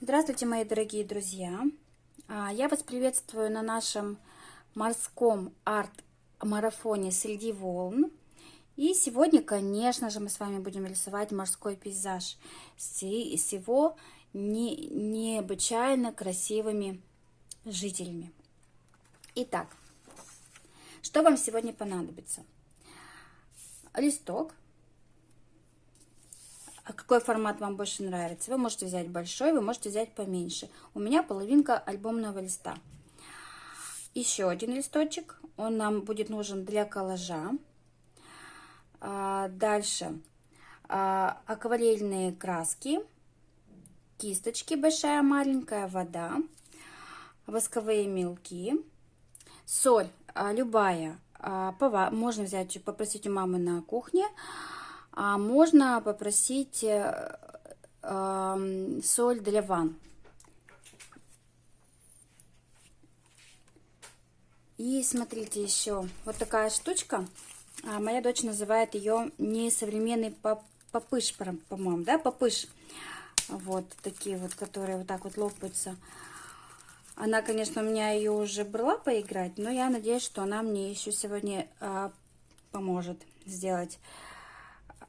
Здравствуйте, мои дорогие друзья! Я вас приветствую на нашем морском арт-марафоне «Среди волн». И сегодня, конечно же, мы с вами будем рисовать морской пейзаж с его необычайно красивыми жителями. Итак, что вам сегодня понадобится? Листок. А какой формат вам больше нравится? Вы можете взять большой, вы можете взять поменьше. У меня половинка альбомного листа. Еще один листочек. Он нам будет нужен для коллажа. Дальше акварельные краски, кисточки большая, маленькая, вода, восковые мелки, соль любая. Можно взять, попросить у мамы на кухне. Можно попросить соль для ванн. И смотрите, еще вот такая штучка. Моя дочь называет ее несовременный попыш, по-моему, да, попыш. Вот такие вот, которые вот так вот лопаются. Она, конечно, у меня ее уже брала поиграть, но я надеюсь, что она мне еще сегодня поможет сделать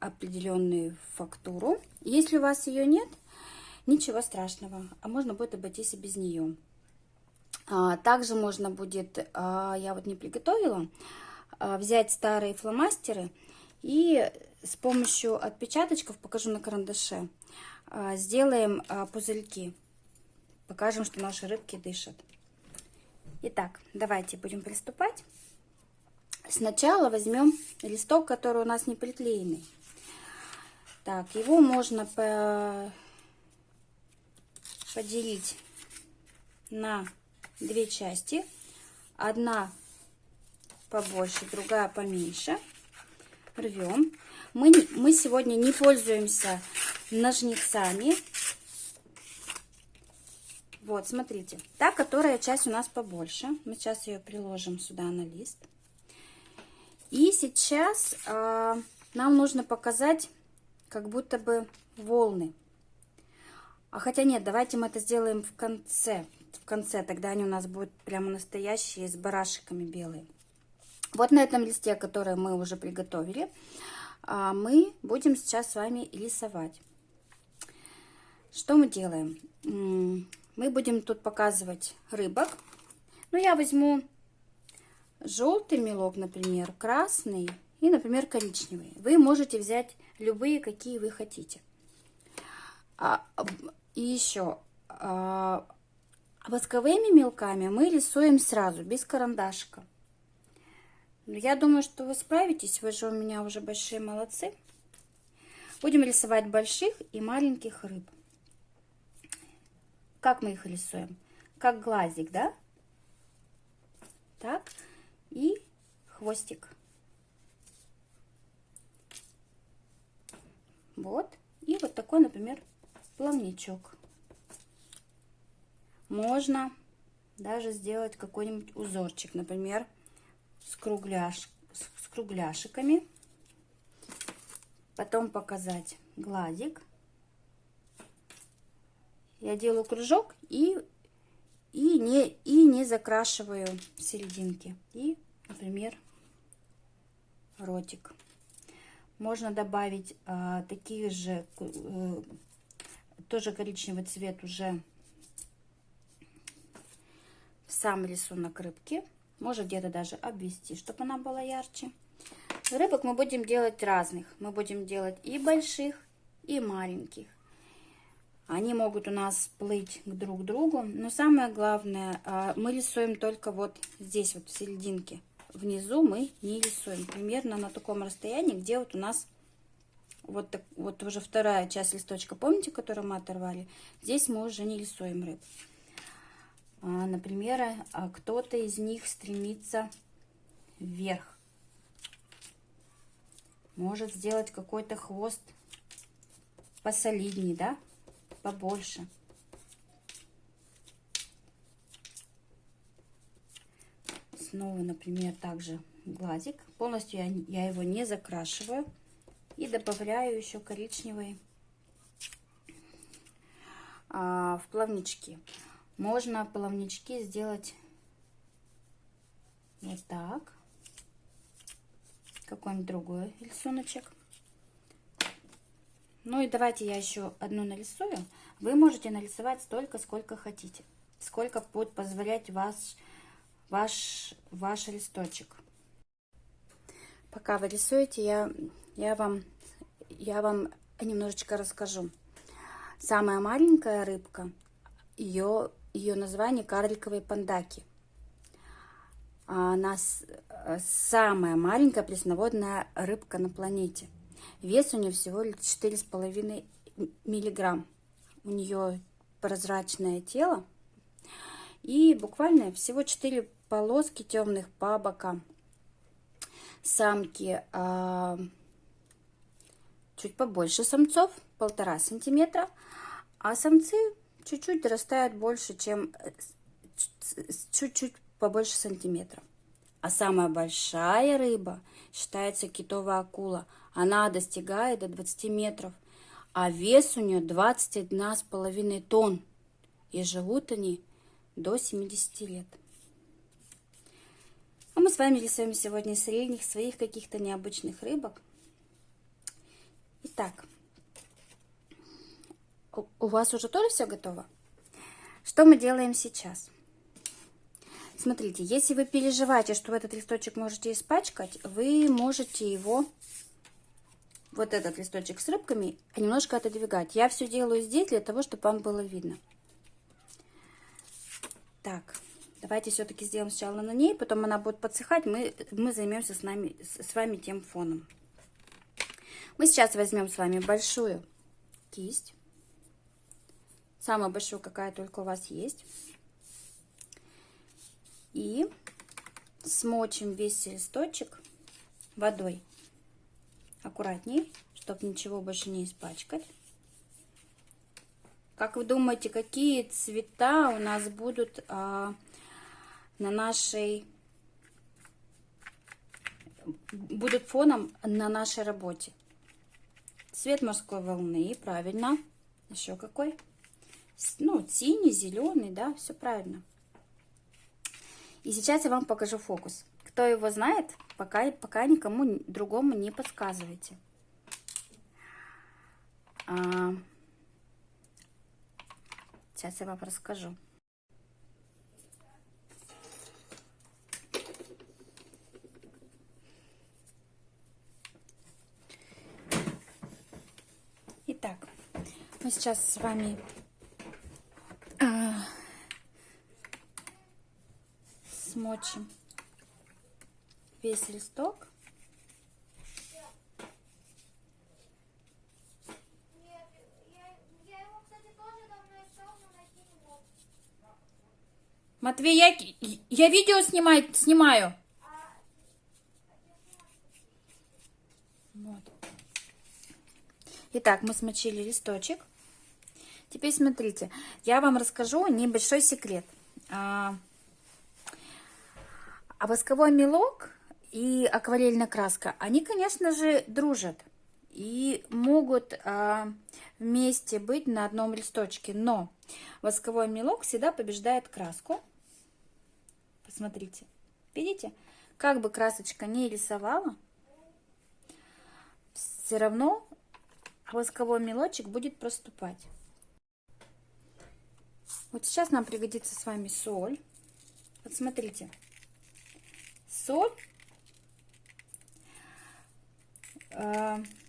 определенную фактуру. Если у вас ее нет, ничего страшного, можно будет обойтись и без нее. Также можно будет, я вот не приготовила, взять старые фломастеры и с помощью отпечаточков, покажу на карандаше, сделаем пузырьки. Покажем, что наши рыбки дышат. Итак, давайте будем приступать. Сначала возьмем листок, который у нас не приклеенный. Так, его можно поделить на две части. Одна побольше, другая поменьше. Рвем. Мы сегодня не пользуемся ножницами. Вот, смотрите. Та, которая часть у нас побольше. Мы сейчас ее приложим сюда на лист. И сейчас нам нужно показать как будто бы волны. Хотя нет, давайте мы это сделаем в конце. В конце, тогда они у нас будут прямо настоящие, с барашками белые. Вот на этом листе, который мы уже приготовили, мы будем сейчас с вами рисовать. Что мы делаем? Мы будем тут показывать рыбок. Ну, я возьму желтый мелок, например, красный и, например, коричневый. Вы можете взять любые, какие вы хотите. И еще восковыми мелками мы рисуем сразу, без карандашика. Я думаю, что вы справитесь, вы же у меня уже большие молодцы. Будем рисовать больших и маленьких рыб. Как мы их рисуем? Как глазик, да? Так, и хвостик. Вот, и вот такой, например, плавничок. Можно даже сделать какой-нибудь узорчик, например, с кругляшиками. Потом показать глазик. Я делаю кружок и не закрашиваю серединки. И, например, ротик. Можно добавить такие же, тоже коричневый цвет уже в сам рисунок рыбки. Может где-то даже обвести, чтобы она была ярче. Рыбок мы будем делать разных. Мы будем делать и больших, и маленьких. Они могут у нас плыть друг к другу. Но самое главное, мы рисуем только вот здесь, вот в серединке. Внизу мы не рисуем. Примерно на таком расстоянии, где вот у нас вот уже вторая часть листочка, помните, которую мы оторвали? Здесь мы уже не рисуем рыб. Например, кто-то из них стремится вверх. Может сделать какой-то хвост посолиднее, да? Побольше. Снова, например, также глазик. Полностью я его не закрашиваю. И добавляю еще коричневый в плавнички. Можно плавнички сделать вот так. Какой-нибудь другой рисуночек. Ну и давайте я еще одну нарисую. Вы можете нарисовать столько, сколько хотите. Сколько будет позволять ваш листочек. Пока вы рисуете, я вам немножечко расскажу. Самая маленькая рыбка, ее название карликовые пандаки. Она самая маленькая пресноводная рыбка на планете. Вес у нее всего лишь 4,5 миллиграмм. У нее прозрачное тело и буквально всего 4 полоски темных по бокам. Самки чуть побольше самцов, 1,5 сантиметра, а самцы чуть-чуть дорастают больше, чем чуть-чуть побольше сантиметра. А самая большая рыба считается китовая акула. Она достигает до 20 метров, а вес у нее 21,5 тонн. И живут они до 70 лет. А мы с вами рисуем сегодня средних своих каких-то необычных рыбок. Итак, у вас уже тоже все готово? Что мы делаем сейчас? Смотрите, если вы переживаете, что этот листочек можете испачкать, вы можете его, вот этот листочек с рыбками, немножко отодвигать. Я все делаю здесь для того, чтобы вам было видно. Так, давайте все-таки сделаем сначала на ней, потом она будет подсыхать, мы займемся с вами тем фоном. Мы сейчас возьмем с вами большую кисть, самую большую, какая только у вас есть. И смочим весь листочек водой. Аккуратней, чтобы ничего больше не испачкать. Как вы думаете, какие цвета у нас будут будут фоном на нашей работе? Цвет морской волны, правильно. Еще какой? Ну, синий, зеленый, да, все правильно. И сейчас я вам покажу фокус. Кто его знает, пока никому другому не подсказывайте. Сейчас я вам расскажу. Итак, мы сейчас с вами смочим весь листок. Матвей, я видео снимаю. Вот. Итак, мы смочили листочек. Теперь смотрите, я вам расскажу небольшой секрет. А восковой мелок и акварельная краска, они, конечно же, дружат и могут вместе быть на одном листочке, но восковой мелок всегда побеждает краску. Посмотрите, видите, как бы красочка не рисовала, все равно восковой мелочек будет проступать. Вот сейчас нам пригодится с вами соль. Вот смотрите, соль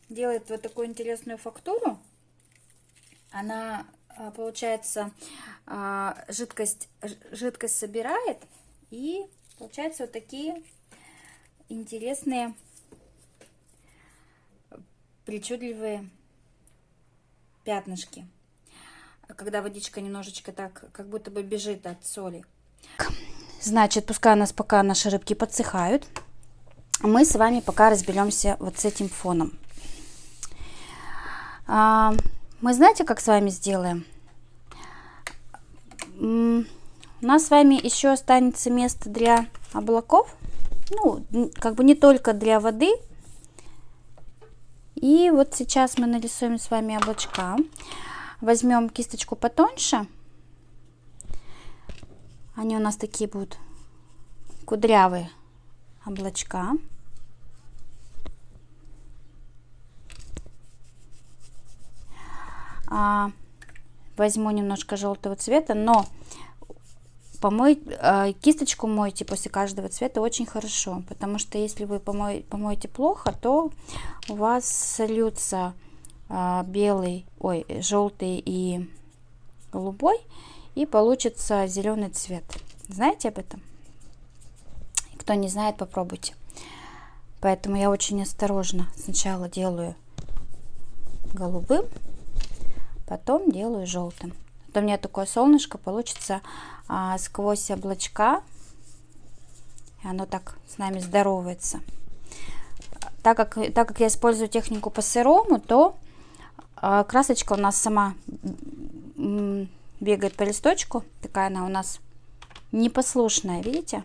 делает вот такую интересную фактуру. Она, получается, жидкость собирает, и получаются вот такие интересные, причудливые пятнышки, когда водичка немножечко так, как будто бы бежит от соли. Значит, пускай у нас пока наши рыбки подсыхают, мы с вами пока разберемся вот с этим фоном. Мы знаете, как с вами сделаем? У нас с вами еще останется место для облаков, ну, как бы не только для воды. И вот сейчас мы нарисуем с вами облачка. возьмем кисточку потоньше. Они у нас такие будут кудрявые облачка. Возьму немножко желтого цвета, но кисточку мойте после каждого цвета очень хорошо, потому что если вы помоете плохо, то у вас сольются желтый и голубой, и получится зеленый цвет. Знаете об этом? Кто не знает, попробуйте. Поэтому я очень осторожно сначала делаю голубым, потом делаю желтым. Вот у меня такое солнышко получится сквозь облачка, и оно так с нами здоровается. Так как я использую технику по сырому, то красочка у нас сама бегает по листочку. Такая она у нас непослушная, видите?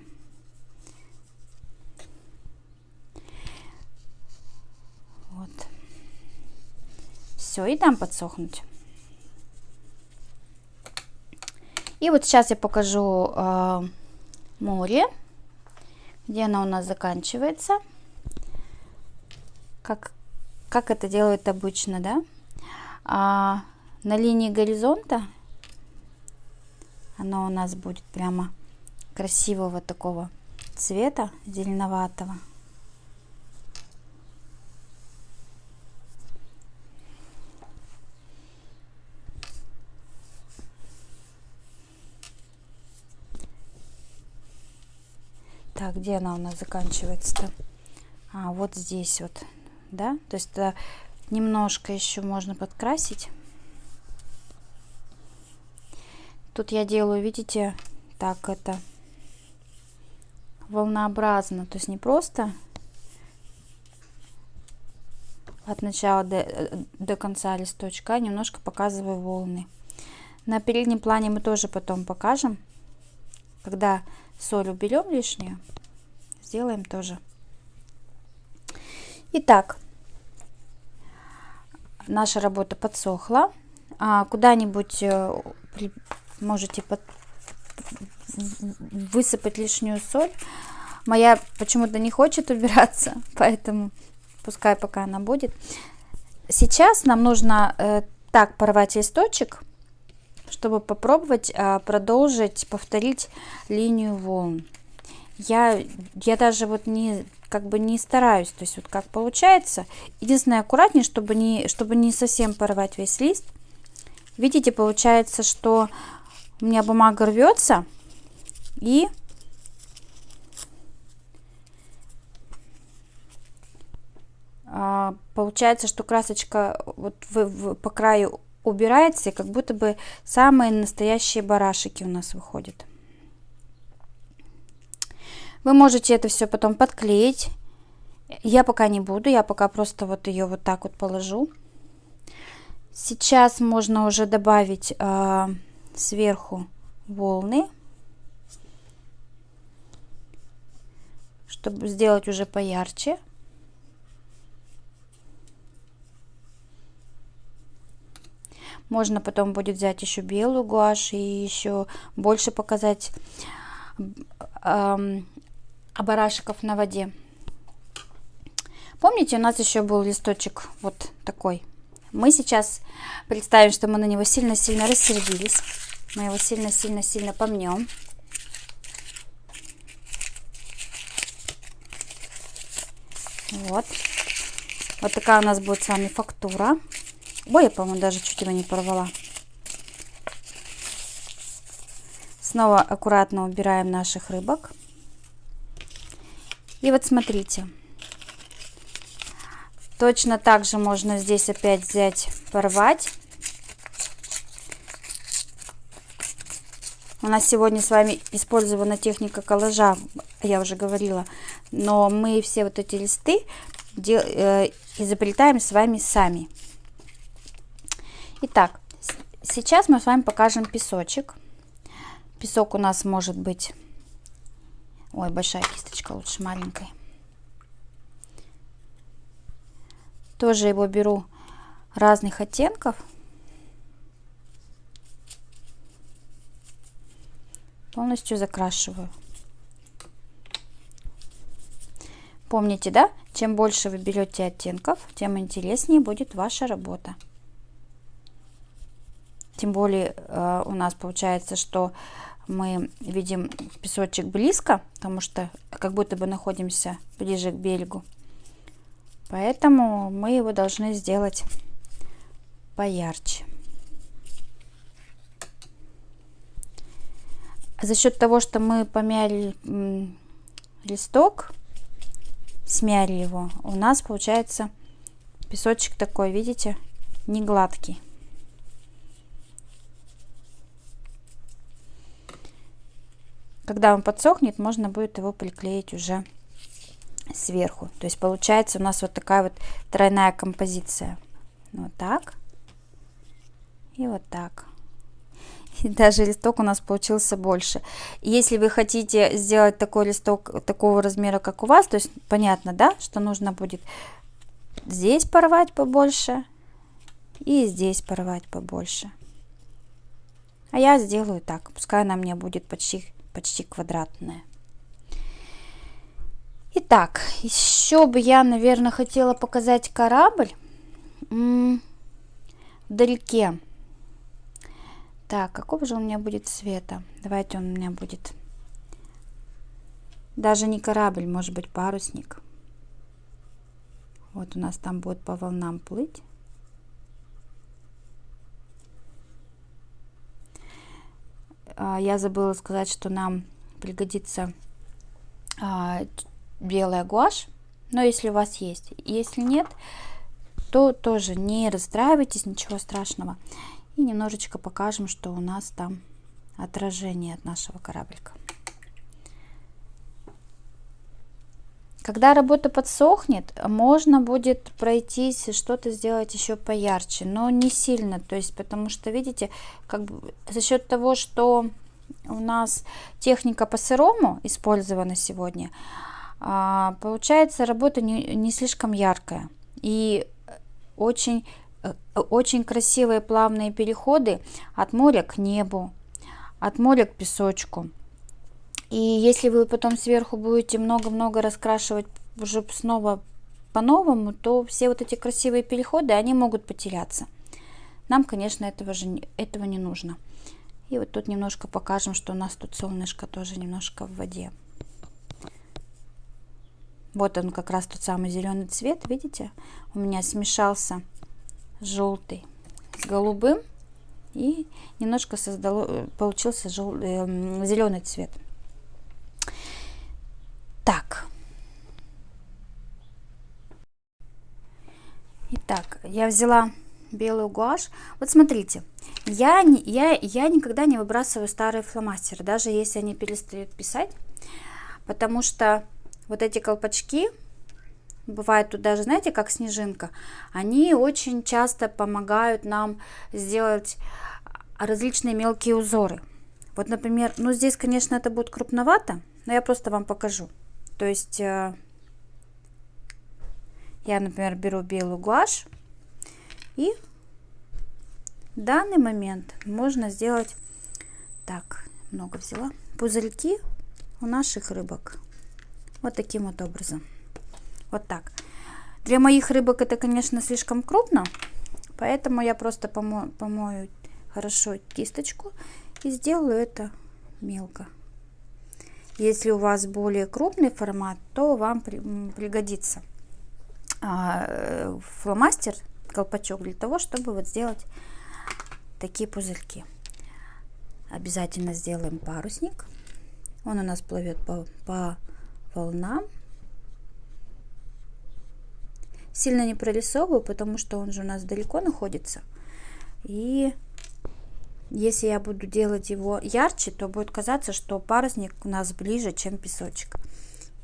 Вот. Все, и дам подсохнуть. И вот сейчас я покажу море, где оно у нас заканчивается. Как это делают обычно, да? На линии горизонта оно у нас будет прямо красивого такого цвета, зеленоватого. Так, где она у нас заканчивается-то? Вот здесь вот, да? То есть немножко еще можно подкрасить. Тут я делаю, видите, так это волнообразно, то есть не просто от начала до конца листочка, а немножко показываю волны. На переднем плане мы тоже потом покажем, когда соль уберем лишнюю, сделаем тоже. Итак, наша работа подсохла. Куда-нибудь можете высыпать лишнюю соль. Моя почему-то не хочет убираться, поэтому пускай пока она будет. Сейчас нам нужно так порвать листочек, чтобы попробовать продолжить, повторить линию волн. Я даже вот не стараюсь, то есть вот как получается. Единственное, аккуратнее, чтобы не совсем порвать весь лист. Видите, получается, что у меня бумага рвется, и получается, что красочка вот по краю убирается, и как будто бы самые настоящие барашки у нас выходят. Вы можете это все потом подклеить. Я пока не буду, я пока просто вот ее вот так вот положу. Сейчас можно уже добавить сверху волны, чтобы сделать уже поярче. Можно потом будет взять еще белую гуашь и еще больше показать барашков на воде. Помните, у нас еще был листочек вот такой. Мы сейчас представим, что мы на него сильно-сильно рассердились. Мы его сильно-сильно-сильно помнем. Вот. Вот такая у нас будет с вами фактура. Ой, я, по-моему, даже чуть его не порвала. Снова аккуратно убираем наших рыбок. И вот смотрите. Точно так же можно здесь опять взять, порвать. У нас сегодня с вами использована техника коллажа, я уже говорила. Но мы все вот эти листы изобретаем с вами сами. Итак, сейчас мы с вами покажем песочек. Песок у нас может быть... Ой, большая кисточка, лучше маленькой. Тоже его беру разных оттенков. полностью закрашиваю. Помните, да? Чем больше вы берете оттенков, тем интереснее будет ваша работа. Тем более у нас получается, что мы видим песочек близко, потому что как будто бы находимся ближе к берегу. Поэтому мы его должны сделать поярче. За счет того, что мы помяли листок, смяли его, у нас получается песочек такой, видите, не гладкий. Когда он подсохнет, можно будет его приклеить уже сверху. То есть получается у нас вот такая вот тройная композиция. Вот так. И вот так. И даже листок у нас получился больше. Если вы хотите сделать такой листок такого размера, как у вас, то есть понятно, да, что нужно будет здесь порвать побольше и здесь порвать побольше. А я сделаю так. Пускай она мне будет почти квадратная. Итак, еще бы я, наверное, хотела показать корабль вдалеке. Так, какого же у меня будет цвета? Давайте он у меня будет даже не корабль, может быть парусник. Вот у нас там будет по волнам плыть. Я забыла сказать, что нам пригодится белая гуашь, но если у вас есть. Если нет, то тоже не расстраивайтесь, ничего страшного. И немножечко покажем, что у нас там отражение от нашего кораблика. Когда работа подсохнет, можно будет пройтись, что-то сделать еще поярче, но не сильно. То есть, потому что, видите, как бы за счет того, что у нас техника по-сырому использована сегодня, получается работа не слишком яркая. И очень красивые плавные переходы от моря к небу, от моря к песочку. И если вы потом сверху будете много-много раскрашивать уже снова по-новому, то все вот эти красивые переходы, они могут потеряться. Нам, конечно, этого не нужно. И вот тут немножко покажем, что у нас тут солнышко тоже немножко в воде. Вот он как раз тот самый зеленый цвет, видите? У меня смешался желтый с голубым и немножко получился зеленый цвет. Так. Итак, я взяла белую гуашь. Вот смотрите, я никогда не выбрасываю старые фломастеры, даже если они перестают писать, потому что вот эти колпачки, бывает тут даже, знаете, как снежинка, они очень часто помогают нам сделать различные мелкие узоры. Вот, например, ну здесь, конечно, это будет крупновато, но я просто вам покажу. То есть я, например, беру белую гуашь, и в данный момент можно сделать, так, много взяла, пузырьки у наших рыбок. Вот таким вот образом. Вот так. Для моих рыбок это, конечно, слишком крупно, поэтому я просто помою хорошо кисточку и сделаю это мелко. Если у вас более крупный формат, то вам пригодится фломастер, колпачок, для того, чтобы вот сделать такие пузырьки. Обязательно сделаем парусник. Он у нас плывет по волнам. Сильно не прорисовываю, потому что он же у нас далеко находится. И если я буду делать его ярче, то будет казаться, что парусник у нас ближе, чем песочек.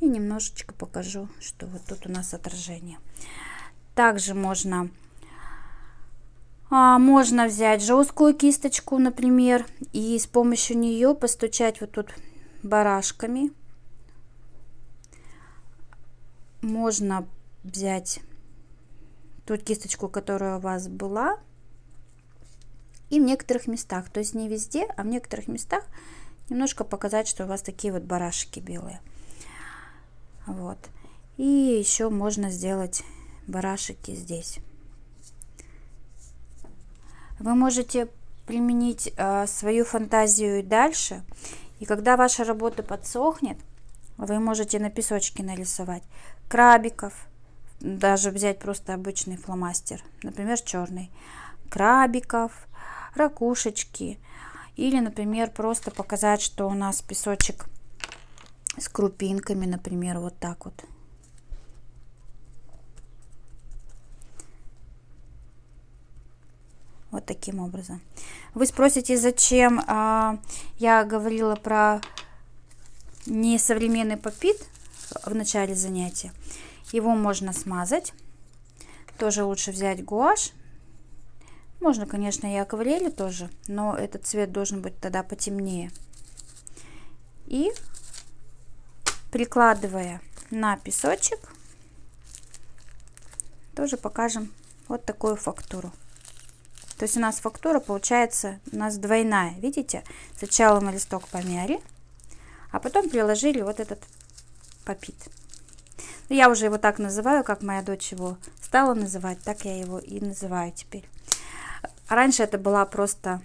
И немножечко покажу, что вот тут у нас отражение. Также можно взять жесткую кисточку, например, и с помощью нее постучать вот тут барашками. Можно взять ту кисточку, которая у вас была, и в некоторых местах, то есть не везде, а в некоторых местах немножко показать, что у вас такие вот барашки белые. Вот. И еще можно сделать барашки здесь. Вы можете применить свою фантазию и дальше. И когда ваша работа подсохнет, вы можете на песочке нарисовать крабиков, даже взять просто обычный фломастер, например, черный, крабиков, ракушечки, или, например, просто показать, что у нас песочек с крупинками, например, вот так вот. Вот таким образом. Вы спросите, зачем я говорила про несовременный попит в начале занятия. Его можно смазать. Тоже лучше взять гуашь. Можно, конечно, и акварели тоже, но этот цвет должен быть тогда потемнее. И прикладывая на песочек, тоже покажем вот такую фактуру. То есть у нас фактура получается у нас двойная. Видите? Сначала мы листок помяли, а потом приложили вот этот попит. Я уже его так называю, как моя дочь его стала называть, так я его и называю теперь. Раньше это была просто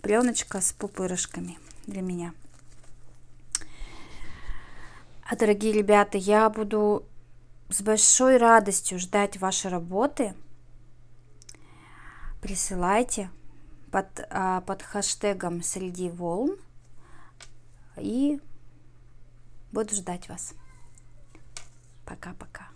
пленочка с пупырышками для меня. А, дорогие ребята, я буду с большой радостью ждать ваши работы. Присылайте под хэштегом «Среди волн». И буду ждать вас. Пока-пока.